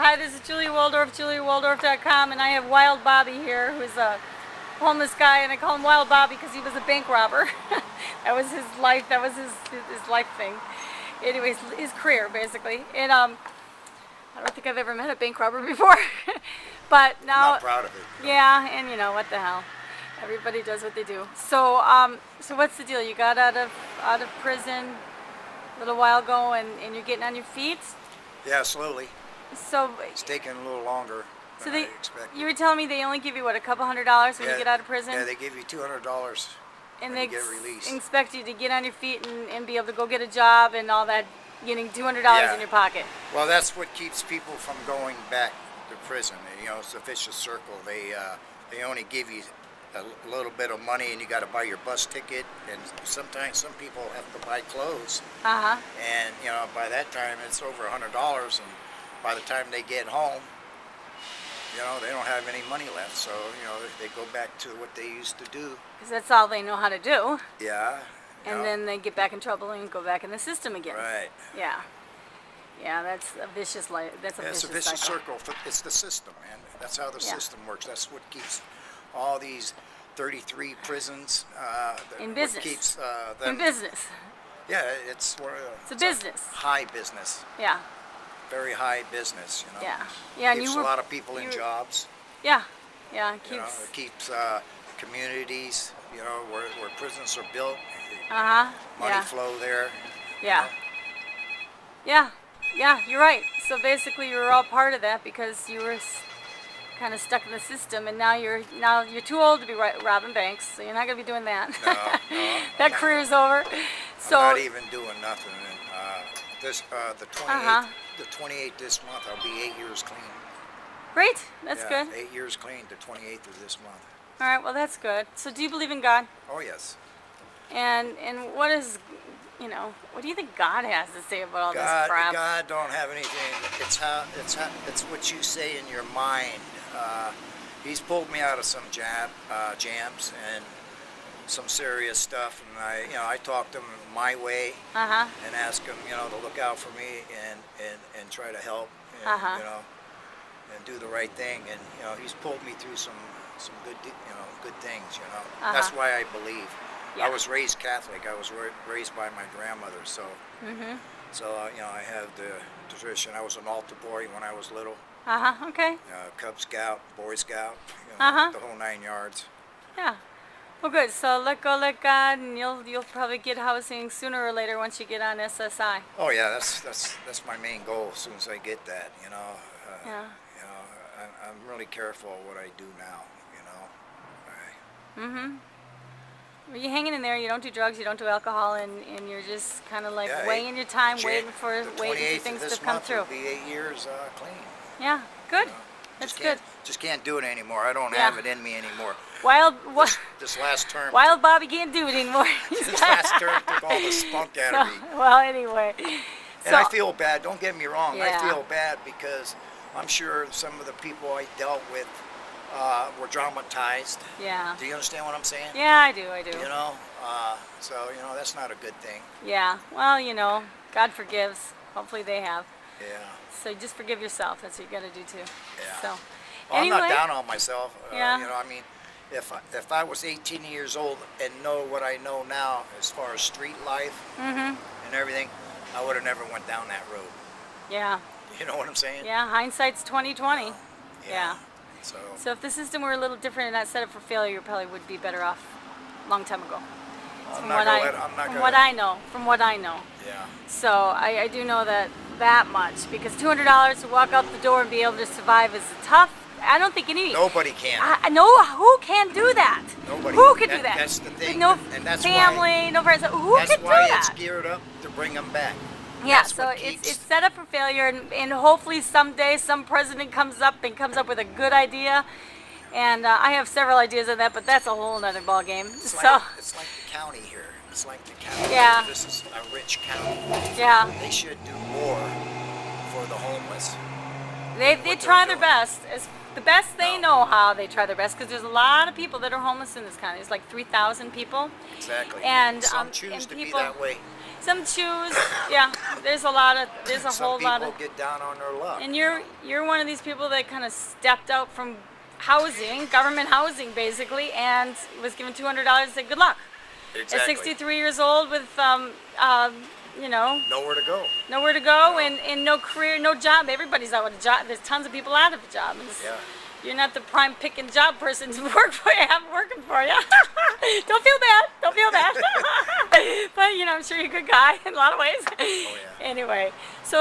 Hi, this is Julia Waldorf, juliawaldorf.com, and I have Wild Bobby here, who's a homeless guy, and I call him Wild Bobby because he was a bank robber. That was his life. That was his life thing. Anyways, his career basically. And I don't think I've ever met a bank robber before, but now I'm not proud of it. Yeah, and you know what the hell. Everybody does what they do. So, so what's the deal? You got out of prison a little while ago, and you're getting on your feet. Yeah, slowly. So It's taking a little longer than I expected. you were telling me they only give you what, a couple $100s when you get out of prison? Yeah, they give you $200 and when they you get released. expect you to get on your feet and be able to go get a job and all that, getting $200 in your pocket. Well, that's what keeps people from going back to prison. You know, it's a vicious circle. They only give you a little bit of money, and you got to buy your bus ticket, and sometimes some people have to buy clothes. And you know, by that time it's over $100, and by the time they get home, you know, they don't have any money left. So you know, they go back to what they used to do. Because that's all they know how to do. Yeah. And then they get back in trouble and go back in the system again. Right. Yeah. Yeah, that's a vicious life. That's a It's a vicious circle. It's the system, man. That's how the system works. That's what keeps all these 33 prisons in business. What keeps them in business. Yeah, it's a business. High business. Yeah. Very high business, you know. Yeah. Yeah. Keeps a lot of people in jobs. Yeah. Yeah. It keeps. You know, it keeps communities. You know, where prisons are built. Money flow there. Yeah. Yeah. Yeah, you're right. So basically, you're all part of that because you were kind of stuck in the system, and now you're too old to be robbing banks, so you're not going to be doing that. No, that career's over. So I'm not even doing nothing. And the 28th this month, I'll be 8 years clean. Great, that's good. 8 years clean. The 28th of this month. All right, well that's good. So do you believe in God? Oh yes. And what is, you know, what do you think God has to say about all this crap? God don't have anything. It's what you say in your mind. He's pulled me out of some jams and some serious stuff, and I talk to him my way and ask him, you know, to look out for me and try to help, and, you know, and do the right thing. And you know, he's pulled me through some good things. You know, that's why I believe. Yeah. I was raised Catholic. I was raised by my grandmother, so so you know, I have the tradition. I was an altar boy when I was little. Okay. Cub Scout, Boy Scout, you know, the whole 9 yards. Yeah. Well, good. So let go, let God, and you'll probably get housing sooner or later once you get on SSI. Oh yeah, that's my main goal. As soon as I get that, you know. You know, I'm really careful what I do now. You know. Well, you're hanging in there. You don't do drugs. You don't do alcohol, and you're just kind of like weighing your time, waiting for things to come through. Will be 8 years clean. Yeah, good. That's good. Just can't do it anymore. I don't have it in me anymore. This last term. Wild Bobby can't do it anymore. This last term took all the spunk out of me. Well, anyway. And I feel bad. Don't get me wrong. I feel bad because I'm sure some of the people I dealt with were traumatized. Yeah. Do you understand what I'm saying? Yeah, I do. You know, so you know, that's not a good thing. Yeah. Well, you know, God forgives. Hopefully they have. Yeah. So just forgive yourself. That's what you got to do too. Yeah. So. Well, anyway, I'm not down on myself. Yeah. You know, I mean, if I was 18 years old and know what I know now as far as street life and everything, I would have never went down that road. Yeah. You know what I'm saying? Yeah. Hindsight's 20/20. Yeah. So if the system were a little different and not set up for failure, you probably would be better off a long time ago. From what I know. Yeah. So I do know that much, because $200 to walk out the door and be able to survive is tough. I don't think nobody can. Who can do that? Nobody. Who can do that? That's the thing. With no and that's family, no friends. Who can do that? That's why it's geared up to bring them back. Yeah, so it's set up for failure, and hopefully someday some president comes up with a good idea. And I have several ideas on that, but that's a whole other ball game. It's like the county here. It's like the county. Yeah. This is a rich county. Yeah. They should do more for the homeless. They try their best. As the best they know how, they try their best, because there's a lot of people that are homeless in this county. It's like 3,000 people. Exactly. And some choose to be that way. Some choose. Yeah, there's a lot of, there's a Some whole people lot of. get down on their luck. And you're one of these people that kind of stepped out from housing, government housing basically, and was given $200 and said good luck. At 63 years old with you know, Nowhere to go. nowhere to go and no career, no job. Everybody's out with a job. There's tons of people out of a job. And Yeah. you're not the prime picking job person to work for you, have working for you. Don't feel bad. Don't feel bad. But you know, I'm sure you're a good guy in a lot of ways. Oh, yeah. Anyway, so